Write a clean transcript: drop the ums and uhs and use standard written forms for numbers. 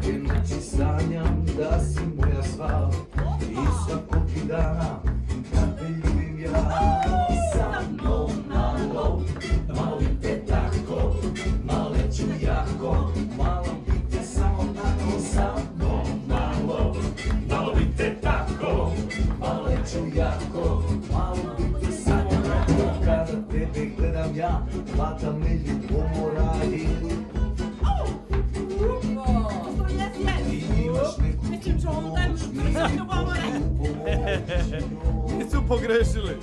Svake noći sanjam da si moja sva i svakog ti dana da te ljubim ja. Sa mnom malo, molim te tako, maleću jako, malo biti samo tako. Sa mnom malo, molim te tako, maleću jako, malo biti samo tako. Kada tebe gledam ja, hvata me ljubomora i Nisu pogrešili.